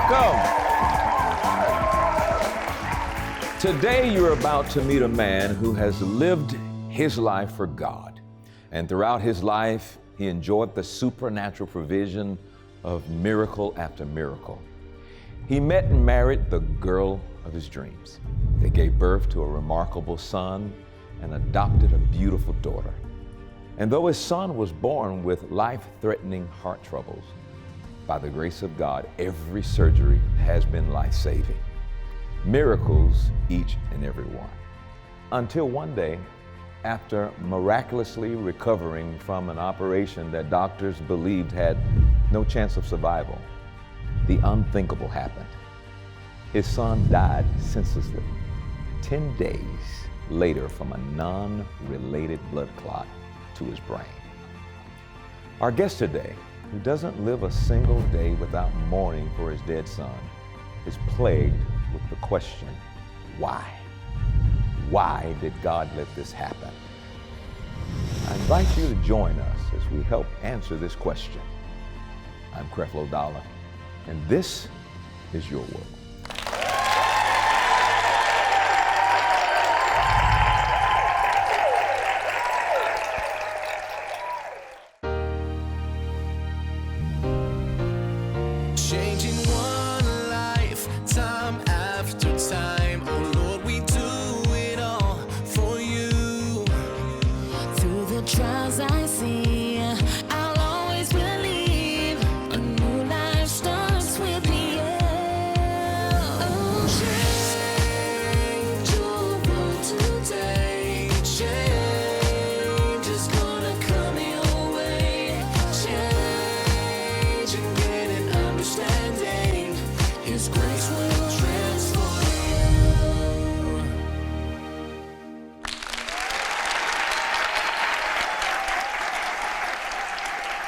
welcome. Today you're about to meet a man who has lived his life for God. And throughout his life, he enjoyed the supernatural provision of miracle after miracle. He met and married the girl of his dreams. They gave birth to a remarkable son and adopted a beautiful daughter. And though his son was born with life-threatening heart troubles, by the grace of God, every surgery has been life-saving. Miracles, each and every one. Until one day, after miraculously recovering from an operation that doctors believed had no chance of survival, the unthinkable happened. His son died senselessly 10 days later from a non-related blood clot to his brain. Our guest today, who doesn't live a single day without mourning for his dead son, is plagued with the question, why? Why did God let this happen? I invite you to join us as we help answer this question. I'm Creflo Dollar, and this is Your World.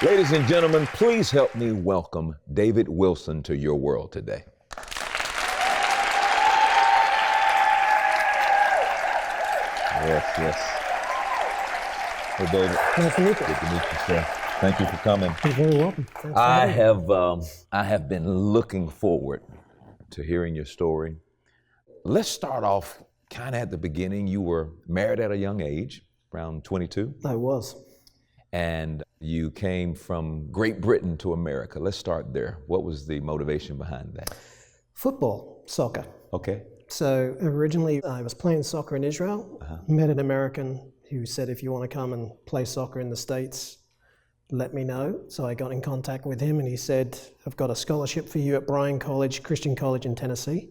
Ladies and gentlemen, please help me welcome David Wilson to Your World today. Yes. Hey, David. Nice to meet you. Good to meet you, sir. Thank you for coming. You're very welcome. I have been looking forward to hearing your story. Let's start off kind of at the beginning. You were married at a young age, around 22. I was. And you came from Great Britain to America. Let's start there. What was the motivation behind that? Football, soccer. Okay. So originally I was playing soccer in Israel, met an American who said, if you want to come and play soccer in the States, let me know. So I got in contact with him and he said, I've got a scholarship for you at Bryan College, Christian College in Tennessee.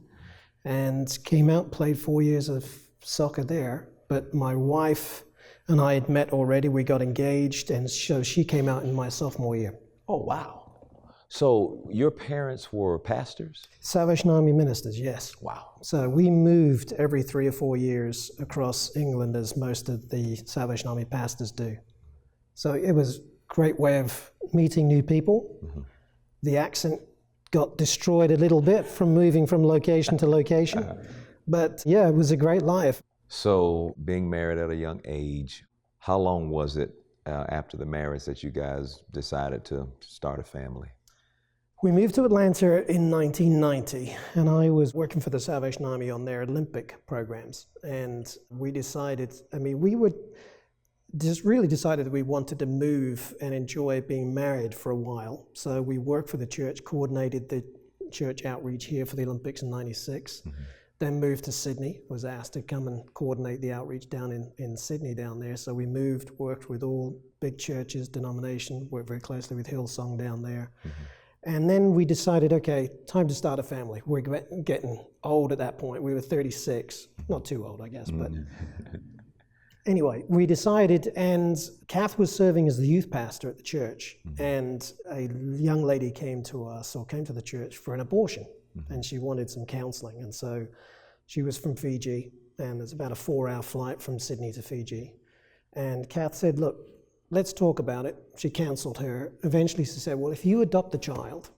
And came out, played 4 years of soccer there. But my wife and I had met already, we got engaged, and so she came out in my sophomore year. Oh, wow. So your parents were pastors? Salvation Army ministers, yes. Wow. So we moved every 3 or 4 years across England, as most of the Salvation Army pastors do. So it was a great way of meeting new people. Mm-hmm. The accent got destroyed a little bit from moving from location to location. But yeah, it was a great life. So being married at a young age, how long was it after the marriage that you guys decided to start a family? We moved to Atlanta in 1990, and I was working for the Salvation Army on their Olympic programs. And we decided, we would just really decided that we wanted to move and enjoy being married for a while. So we worked for the church, coordinated the church outreach here for the Olympics in 96. Mm-hmm. Then moved to Sydney, was asked to come and coordinate the outreach down in Sydney down there. So we moved, worked with all big churches, denomination, worked very closely with Hillsong down there. Mm-hmm. And then we decided, okay, time to start a family. We're getting old at that point. We were 36, not too old, I guess, but anyway, we decided, and Kath was serving as the youth pastor at the church, and a young lady came to the church for an abortion. And she wanted some counseling. And so she was from Fiji, and it's about a 4-hour flight from Sydney to Fiji. And Kath said, look, let's talk about it. She counseled her. Eventually she said, well, if you adopt the child,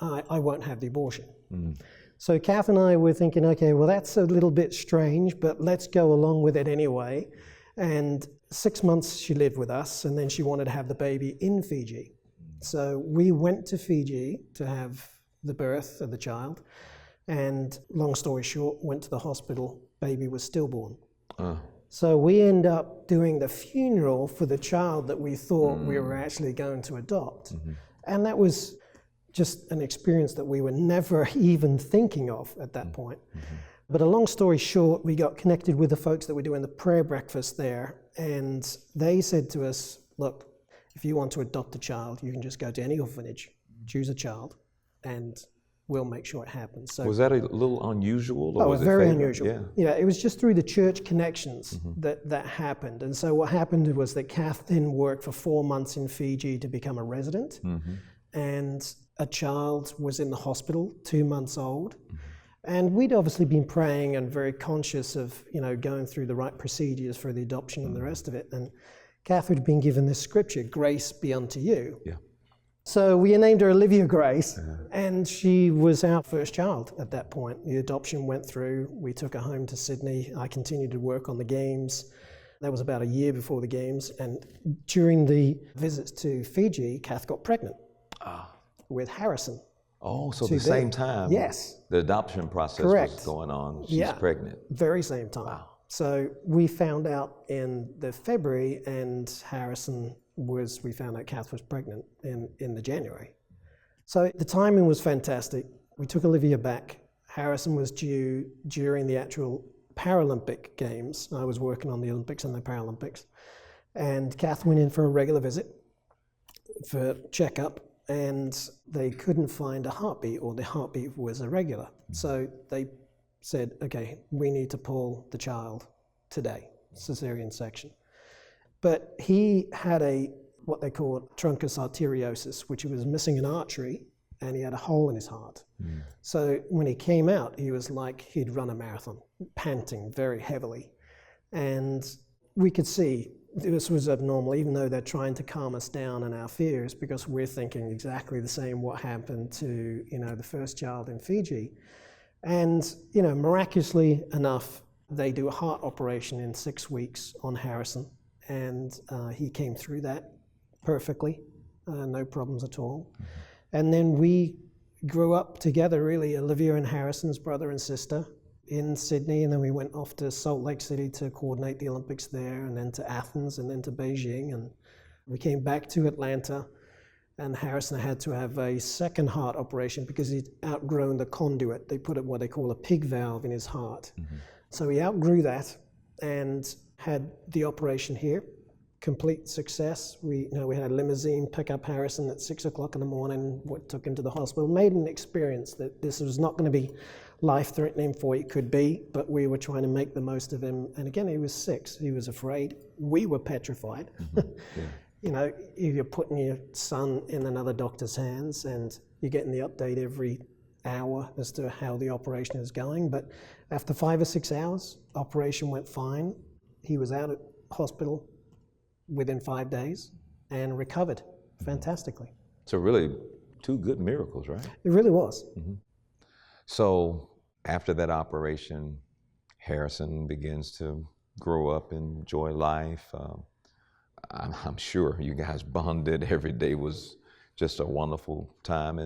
I won't have the abortion. Mm. So Kath and I were thinking, okay, well, that's a little bit strange, but let's go along with it anyway. And 6 months she lived with us, and then she wanted to have the baby in Fiji. So we went to Fiji to have the birth of the child. And long story short, went to the hospital, baby was stillborn. So we end up doing the funeral for the child that we thought we were actually going to adopt. And that was just an experience that we were never even thinking of at that point. But a long story short, we got connected with the folks that were doing the prayer breakfast there, and they said to us, look, if you want to adopt a child, you can just go to any orphanage, choose a child, and we'll make sure it happens. So Was that a little unusual? Or it was very favored? unusual. Yeah, it was just through the church connections that happened. And so what happened was that Kath then worked for 4 months in Fiji to become a resident, and a child was in the hospital, 2 months old. And we'd obviously been praying and very conscious of, going through the right procedures for the adoption and the rest of it. And Kath had been given this scripture, grace be unto you. Yeah. So we named her Olivia Grace, and she was our first child at that point. The adoption went through. We took her home to Sydney. I continued to work on the games. That was about a year before the games. And during the visits to Fiji, Kath got pregnant with Harrison. Oh, so the same time Yes. the adoption process Correct. was going on, she's pregnant. Very same time. Wow. So we found out in the February, and we found out Kath was pregnant in the January. So the timing was fantastic. We took Olivia back. Harrison was due during the actual Paralympic Games. I was working on the Olympics and the Paralympics. And Kath went in for a regular visit for checkup, and they couldn't find a heartbeat, or the heartbeat was irregular. So they said, okay, we need to pull the child today, cesarean section. But he had what they call truncus arteriosus, which was missing an artery, and he had a hole in his heart. So when he came out, he was like he'd run a marathon, panting very heavily. And we could see this was abnormal, even though they're trying to calm us down in our fears, because we're thinking exactly the same what happened to the first child in Fiji. And miraculously enough, they do a heart operation in 6 weeks on Harrison, and he came through that perfectly, no problems at all. And then we grew up together, really, Olivia and Harrison's brother and sister, in Sydney, and then we went off to Salt Lake City to coordinate the Olympics there, and then to Athens, and then to Beijing, and we came back to Atlanta, and Harrison had to have a second heart operation because he'd outgrown the conduit. They put what they call a pig valve in his heart. So he outgrew that and had the operation here. Complete success. We had a limousine pick up Harrison at 6 o'clock in the morning, took him to the hospital, made an experience that this was not going to be life-threatening for it could be, but we were trying to make the most of him. And again, he was 6. He was afraid. We were petrified. You're putting your son in another doctor's hands, and you're getting the update every hour as to how the operation is going. But after 5 or 6 hours, operation went fine. He was out of hospital within 5 days and recovered fantastically. So really, 2 good miracles, right? It really was. So after that operation, Harrison begins to grow up, enjoy life. I'm sure you guys bonded. Every day was just a wonderful time.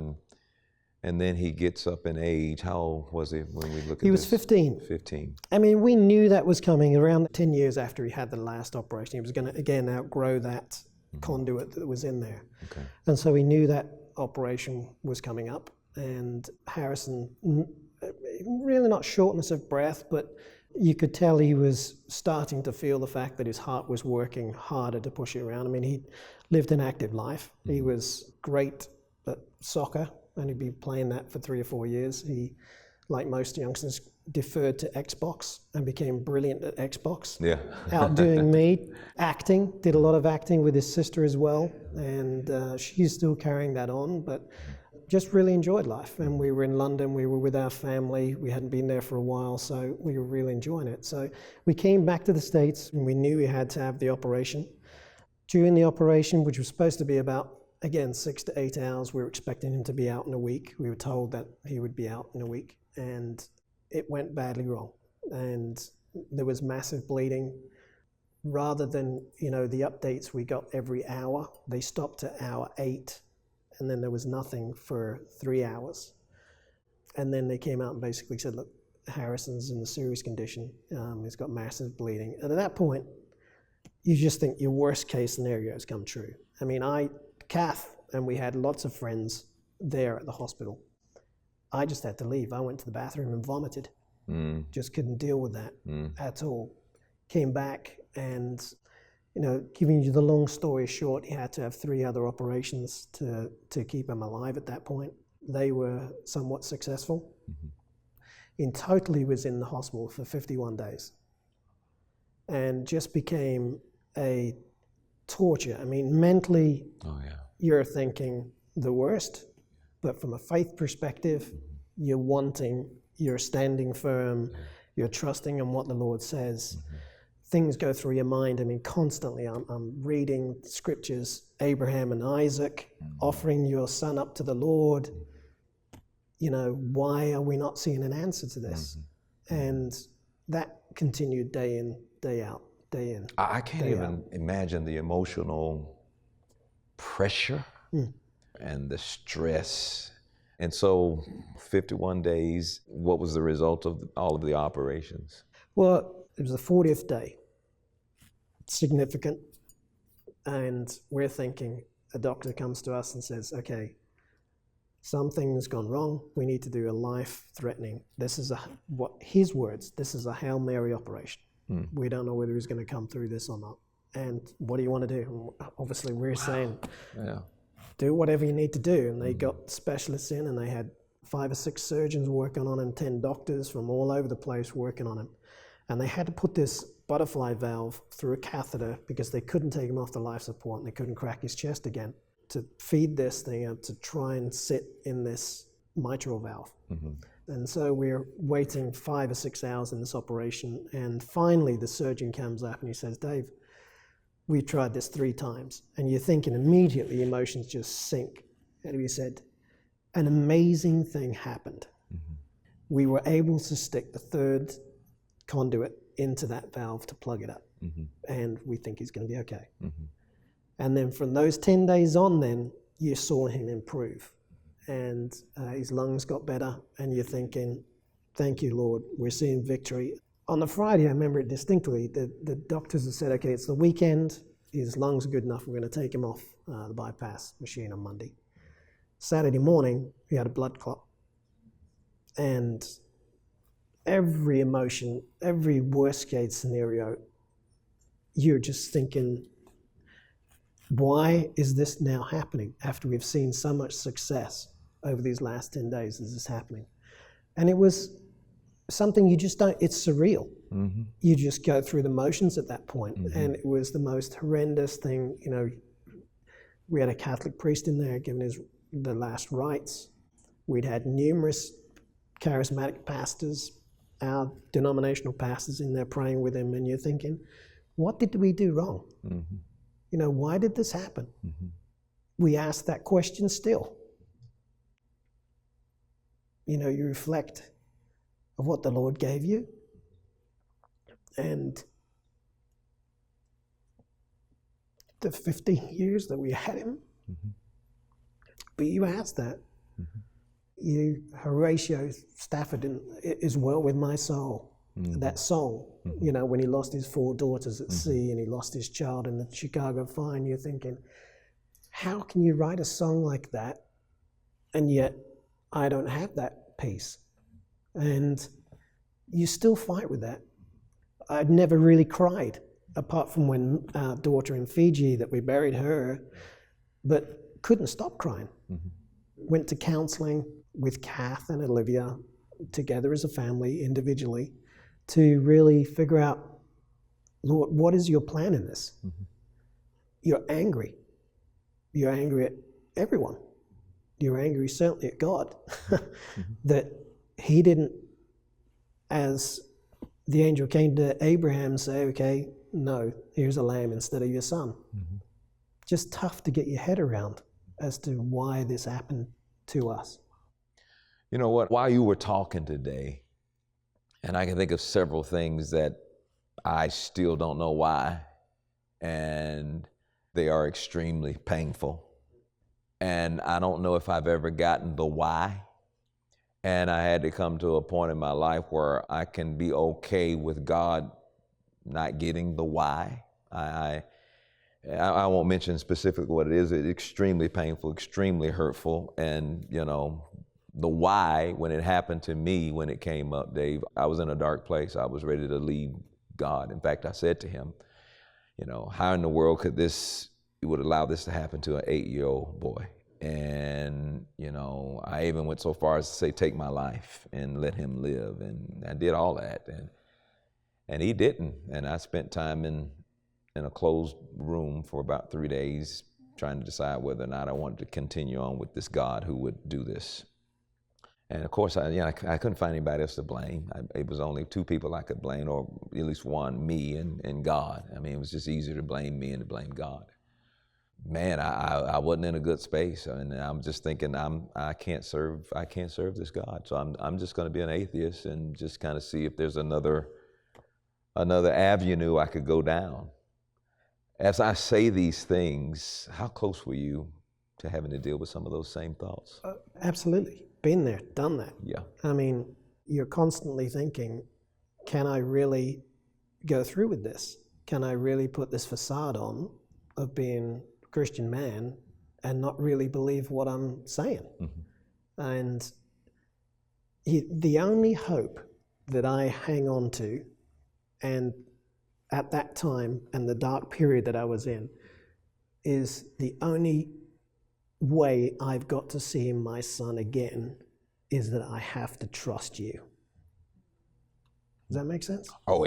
And then he gets up in age. How old was he when we look at this? He was 15. 15. I mean, we knew that was coming around 10 years after he had the last operation. He was going to, again, outgrow that conduit that was in there. Okay. And so we knew that operation was coming up. And Harrison, really not shortness of breath, but you could tell he was starting to feel the fact that his heart was working harder to push it around. I mean, he lived an active life. He was great at soccer, and he'd been playing that for 3 or 4 years. He, like most youngsters, deferred to Xbox and became brilliant at Xbox. Yeah. Outdoing me. Acting, did a lot of acting with his sister as well, and she's still carrying that on, but just really enjoyed life. And we were in London, we were with our family, we hadn't been there for a while, so we were really enjoying it. So we came back to the States, and we knew we had to have the operation. During the operation, which was supposed to be about, again, 6 to 8 hours, we were expecting him to be out in a week. We were told that he would be out in a week, and it went badly wrong. And there was massive bleeding. Rather than, the updates we got every hour, they stopped at hour 8, and then there was nothing for 3 hours. And then they came out and basically said, look, Harrison's in a serious condition. He's got massive bleeding. And at that point, you just think your worst case scenario has come true. I mean, Kath, and we had lots of friends there at the hospital. I just had to leave. I went to the bathroom and vomited. Just couldn't deal with that at all. Came back and, giving you the long story short, he had to have 3 other operations to keep him alive at that point. They were somewhat successful. In total, he was in the hospital for 51 days and just became a torture. I mean, mentally, you're thinking the worst, but from a faith perspective, you're standing firm, you're trusting in what the Lord says. Things go through your mind. I mean, constantly I'm reading scriptures, Abraham and Isaac, offering your son up to the Lord. Why are we not seeing an answer to this? And that continued day in, day out, day in. I can't even imagine the emotional pressure and the stress. And so 51 days, what was the result of all of the operations? Well, it was the 40th day. Significant. And we're thinking, a doctor comes to us and says, okay, something's gone wrong. We need to do a life-threatening. This is his words, this is a Hail Mary operation. We don't know whether he's going to come through this or not. And what do you want to do? Obviously, we're saying, do whatever you need to do. And they got specialists in, and they had 5 or 6 surgeons working on him, 10 doctors from all over the place working on him. And they had to put this butterfly valve through a catheter because they couldn't take him off the life support and they couldn't crack his chest again to feed this thing up to try and sit in this mitral valve. And so we're waiting 5 or 6 hours in this operation. And finally, the surgeon comes up and he says, Dave, we tried this 3 times. And you're thinking immediately, emotions just sink. And he said, an amazing thing happened. We were able to stick the 3rd conduit into that valve to plug it up. And we think he's going to be okay. And then from those 10 days on, then you saw him improve. And his lungs got better. And you're thinking, thank you, Lord, we're seeing victory. On the Friday, I remember it distinctly, the doctors had said, okay, it's the weekend, his lungs are good enough, we're going to take him off the bypass machine on Monday. Saturday morning, he had a blood clot. And every emotion, every worst case scenario, you're just thinking, why is this now happening after we've seen so much success over these last 10 days? Is this happening? And it was something you just don't, it's surreal. You just go through the motions at that point. And it was the most horrendous thing. We had a Catholic priest in there giving the last rites. We'd had numerous charismatic pastors, our denominational pastors in there praying with him. And you're thinking, what did we do wrong? Why did this happen? We ask that question still. You reflect of what the Lord gave you. And the 15 years that we had him. But you ask that. Horatio Stafford is well with my soul. That song, when he lost his 4 daughters at sea and he lost his child in the Chicago fire, you're thinking, how can you write a song like that? And yet I don't have that peace. And you still fight with that. I'd never really cried, apart from when our daughter in Fiji, that we buried her, but couldn't stop crying. Went to counseling with Kath and Olivia, together as a family, individually, to really figure out, Lord, what is your plan in this? You're angry. You're angry at everyone. You're angry certainly at God that he didn't, as the angel came to Abraham, say, okay, no, here's a lamb instead of your son. Just tough to get your head around as to why this happened to us. You know what? While you were talking today, and I can think of several things that I still don't know why, and they are extremely painful. And I don't know if I've ever gotten the why. And I had to come to a point in my life where I can be okay with God not getting the why. I won't mention specifically what it is. It's extremely painful, extremely hurtful. And, the why, when it happened to me, when it came up, Dave, I was in a dark place. I was ready to leave God. In fact, I said to him, how in the world could you would allow this to happen to an 8-year-old boy? And, I even went so far as to say, take my life and let him live. And I did all that. And he didn't. And I spent time in a closed room for about 3 days trying to decide whether or not I wanted to continue on with this God who would do this. And of course, I couldn't find anybody else to blame. It was only 2 people I could blame, or at least one, me and God. I mean, it was just easier to blame me and to blame God. Man, I wasn't in a good space, and I'm just thinking I can't serve this God. So I'm just going to be an atheist and just kind of see if there's another avenue I could go down. As I say these things, how close were you to having to deal with some of those same thoughts? Absolutely. Been there, done that. Yeah. I mean, you're constantly thinking, can I really go through with this? Can I really put this facade on of being a Christian man and not really believe what I'm saying? Mm-hmm. And the only hope that I hang on to, and at that time and the dark period that I was in, is the only way I've got to see my son again is that I have to trust you. Does that make sense? Oh,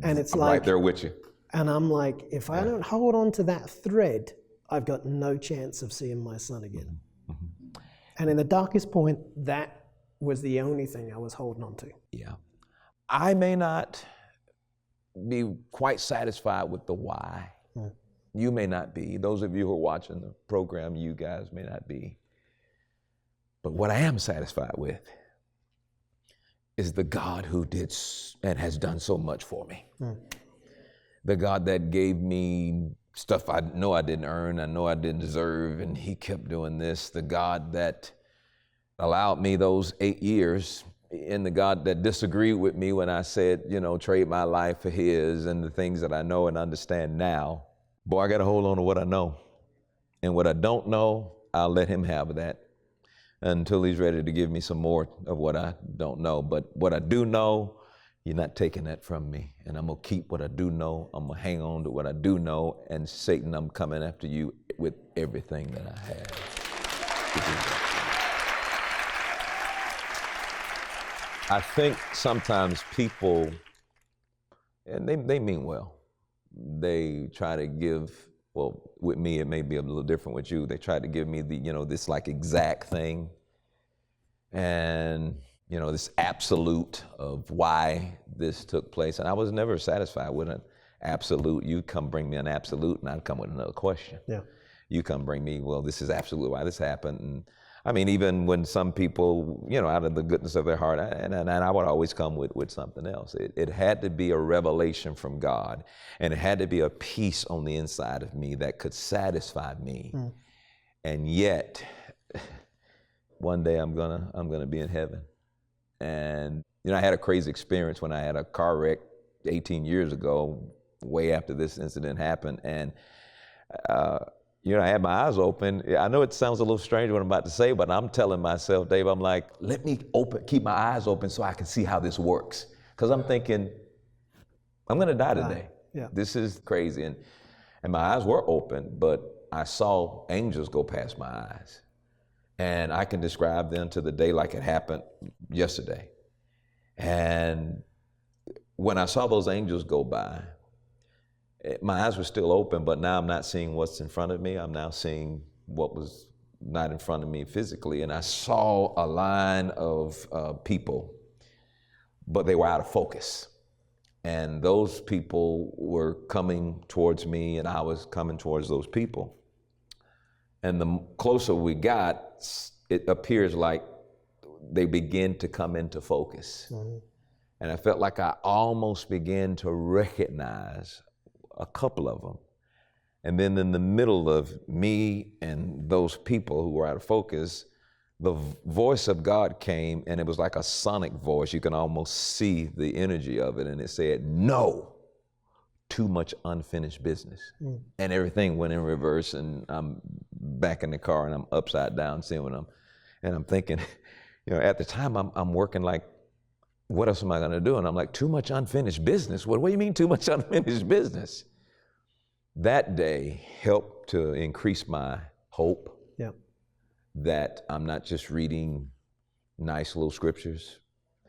and it's I'm like, right there with you. And I'm like, if I don't hold on to that thread, I've got no chance of seeing my son again. Mm-hmm. And in the darkest point, that was the only thing I was holding on to. Yeah. I may not be quite satisfied with the why. You may not be. Those of you who are watching the program, you guys may not be. But what I am satisfied with is the God who did and has done so much for me. The God that gave me stuff I know I didn't earn, I know I didn't deserve, and he kept doing this. The God that allowed me those 8 years, and the God that disagreed with me when I said, trade my life for his, and the things that I know and understand now. Boy, I got to hold on to what I know. And what I don't know, I'll let him have that until he's ready to give me some more of what I don't know. But what I do know, you're not taking that from me. And I'm going to keep what I do know. I'm going to hang on to what I do know. And Satan, I'm coming after you with everything that I have to do that. I think sometimes people, and they mean well, they try to give, well, with me, it may be a little different with you. They try to give me this like exact thing and, this absolute of why this took place. And I was never satisfied with an absolute. You come bring me an absolute and I'd come with another question. Yeah. You come bring me, well, this is absolutely why this happened. And I mean, even when some people, out of the goodness of their heart, and I would always come with something else. It had to be a revelation from God, and it had to be a peace on the inside of me that could satisfy me. And yet, one day I'm gonna be in heaven. And I had a crazy experience when I had a car wreck 18 years ago, way after this incident happened, and I had my eyes open. I know it sounds a little strange what I'm about to say, but I'm telling myself, Dave, I'm like, let me keep my eyes open so I can see how this works. Because I'm thinking, I'm going to die today. Yeah. This is crazy. And my eyes were open, but I saw angels go past my eyes. And I can describe them to the day like it happened yesterday. And when I saw those angels go by, my eyes were still open, but now I'm not seeing what's in front of me. I'm now seeing what was not in front of me physically. And I saw a line of people, but they were out of focus. And those people were coming towards me, and I was coming towards those people. And the closer we got, it appears like they began to come into focus. Mm-hmm. And I felt like I almost began to recognize a couple of them. And then in the middle of me and those people who were out of focus, the voice of God came, and it was like a sonic voice. You can almost see the energy of it. And it said, no, too much unfinished business. And everything went in reverse, and I'm back in the car and I'm upside down seeing them. And I'm thinking, at the time I'm working like, what else am I gonna do? And I'm like, too much unfinished business? What do you mean too much unfinished business? That day helped to increase my hope. Yeah. That I'm not just reading nice little scriptures.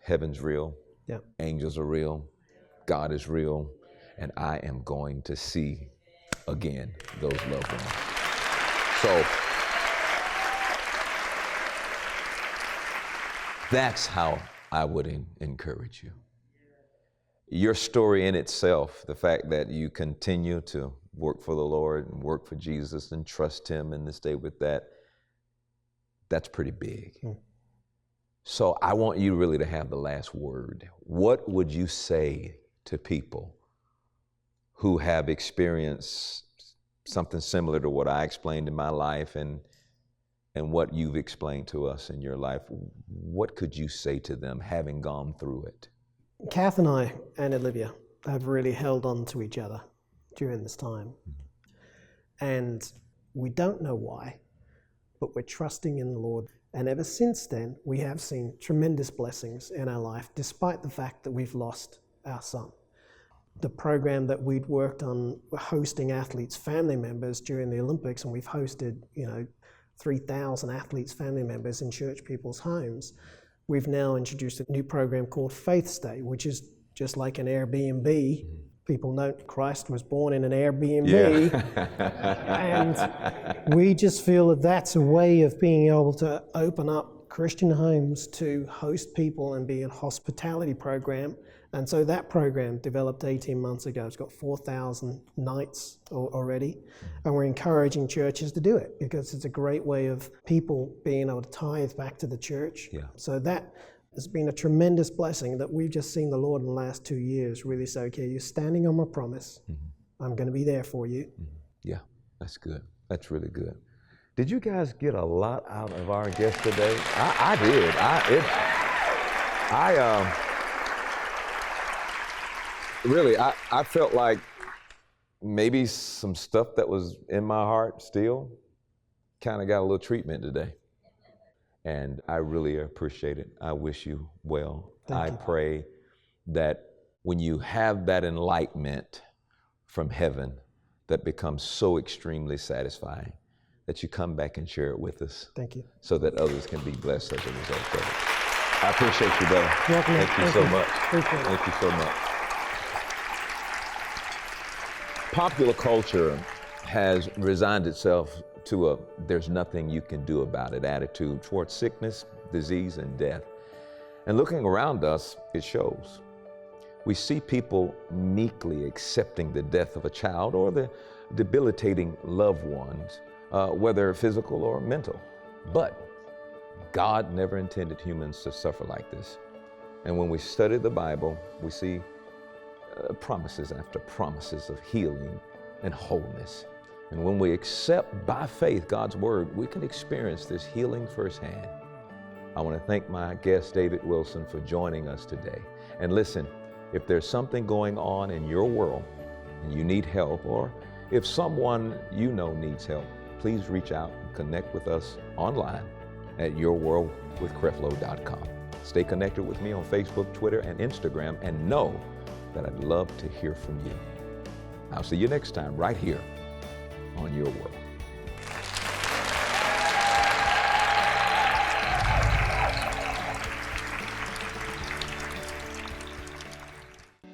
Heaven's real. Yeah. Angels are real. God is real. And I am going to see again those loved ones. So that's how I would encourage you. Your story in itself, the fact that you continue to work for the Lord and work for Jesus and trust Him and to stay with that, that's pretty big. So I want you really to have the last word. What would you say to people who have experienced something similar to what I explained in my life and what you've explained to us in your life? What could you say to them having gone through it? Kath and I and Olivia have really held on to each other during this time. And we don't know why, but we're trusting in the Lord. And ever since then, we have seen tremendous blessings in our life, despite the fact that we've lost our son. The program that we'd worked on hosting athletes' family members during the Olympics, and we've hosted, 3,000 athletes' family members in church people's homes. We've now introduced a new program called Faith Stay, which is just like an Airbnb. People know Christ was born in an Airbnb. And we just feel that that's a way of being able to open up Christian homes to host people and be a hospitality program. And so that program developed 18 months ago. It's got 4,000 nights already. And we're encouraging churches to do it because it's a great way of people being able to tithe back to the church. Yeah. So that has been a tremendous blessing that we've just seen the Lord in the last 2 years really say, okay, you're standing on my promise. I'm going to be there for you. Yeah, that's good. That's really good. Did you guys get a lot out of our guest today? I did. I felt like maybe some stuff that was in my heart still kind of got a little treatment today. And I really appreciate it. I wish you well. I pray that when you have that enlightenment from heaven that becomes so extremely satisfying, that you come back and share it with us. Thank you. So that others can be blessed as a result of it. I appreciate you, brother. Thank you so much. Appreciate it. Thank you so much. Popular culture has resigned itself to a there's nothing you can do about it attitude towards sickness, disease, and death. And looking around us, it shows. We see people meekly accepting the death of a child or the debilitating loved ones, whether physical or mental. But God never intended humans to suffer like this. And when we study the Bible, we see promises after promises of healing and wholeness. And when we accept by faith God's word, we can experience this healing firsthand. I want to thank my guest, David Wilson, for joining us today. And listen, if there's something going on in your world and you need help, or if someone you know needs help, please reach out and connect with us online at yourworldwithcreflo.com. Stay connected with me on Facebook, Twitter, and Instagram, and know that I'd love to hear from you. I'll see you next time right here on Your World.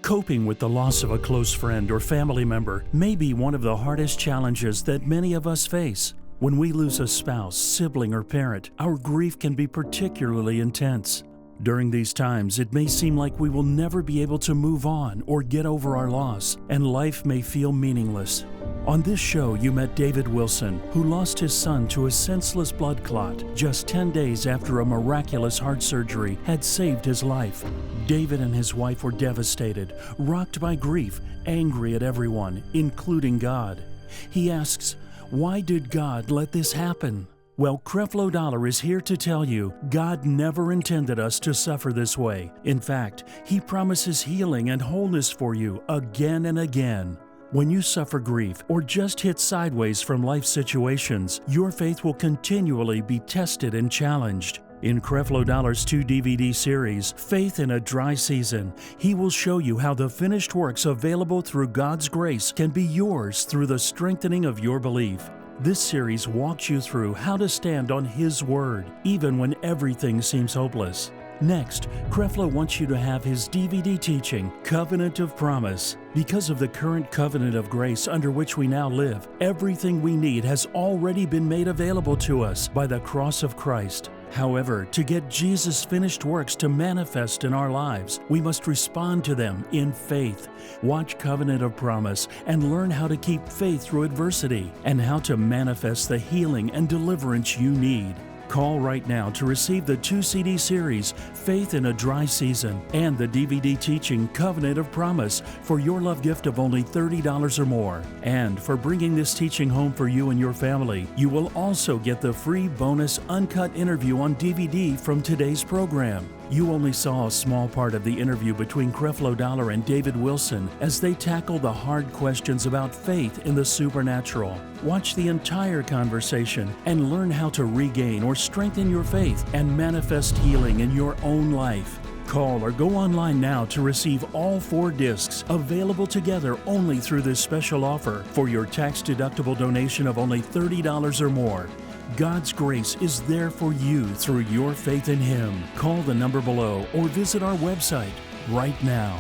Coping with the loss of a close friend or family member may be one of the hardest challenges that many of us face. When we lose a spouse, sibling, or parent, our grief can be particularly intense. During these times, it may seem like we will never be able to move on or get over our loss, and life may feel meaningless. On this show, you met David Wilson, who lost his son to a senseless blood clot just 10 days after a miraculous heart surgery had saved his life. David and his wife were devastated, rocked by grief, angry at everyone, including God. He asks, why did God let this happen? Well, Creflo Dollar is here to tell you God never intended us to suffer this way. In fact, He promises healing and wholeness for you again and again. When you suffer grief or just hit sideways from life situations, your faith will continually be tested and challenged. In Creflo Dollar's 2-DVD series, Faith in a Dry Season, he will show you how the finished works available through God's grace can be yours through the strengthening of your belief. This series walks you through how to stand on His Word, even when everything seems hopeless. Next, Creflo wants you to have his DVD teaching, Covenant of Promise. Because of the current covenant of grace under which we now live, everything we need has already been made available to us by the cross of Christ. However, to get Jesus' finished works to manifest in our lives, we must respond to them in faith. Watch Covenant of Promise and learn how to keep faith through adversity and how to manifest the healing and deliverance you need. Call right now to receive the 2-CD series, Faith in a Dry Season, and the DVD teaching, Covenant of Promise, for your love gift of only $30 or more. And for bringing this teaching home for you and your family, you will also get the free bonus uncut interview on DVD from today's program. You only saw a small part of the interview between Creflo Dollar and David Wilson as they tackle the hard questions about faith in the supernatural. Watch the entire conversation and learn how to regain or strengthen your faith and manifest healing in your own life. Call or go online now to receive all 4 discs available together only through this special offer for your tax-deductible donation of only $30 or more. God's grace is there for you through your faith in Him. Call the number below or visit our website right now.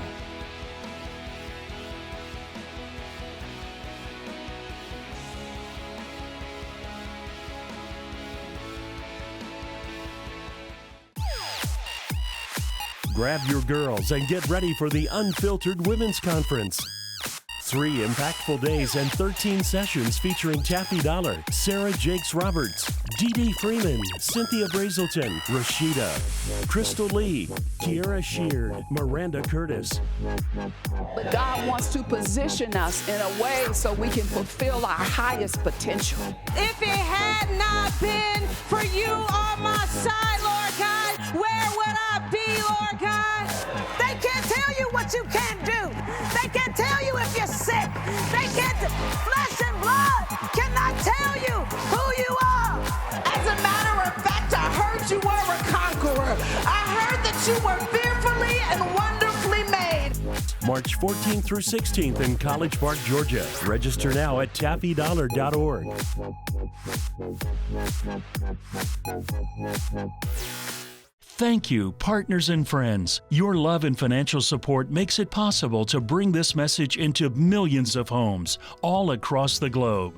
Grab your girls and get ready for the Unfiltered Women's Conference. 3 impactful days and 13 sessions featuring Taffy Dollar, Sarah Jakes Roberts, Dee Freeman, Cynthia Brazelton, Rashida, Crystal Lee, Kiera Sheard, Miranda Curtis. But God wants to position us in a way so we can fulfill our highest potential. If it had not been for you on my side, Lord God, where would I be, Lord God? They can't tell you what you can't do. They can't tell you if you're sick. They can't, flesh and blood cannot tell you who you are. As a matter of fact, I heard you were a conqueror. I heard that you were fearfully and wonderfully made. March 14th through 16th in College Park, Georgia. Register now at taffydollar.org. Thank you, partners and friends. Your love and financial support makes it possible to bring this message into millions of homes all across the globe.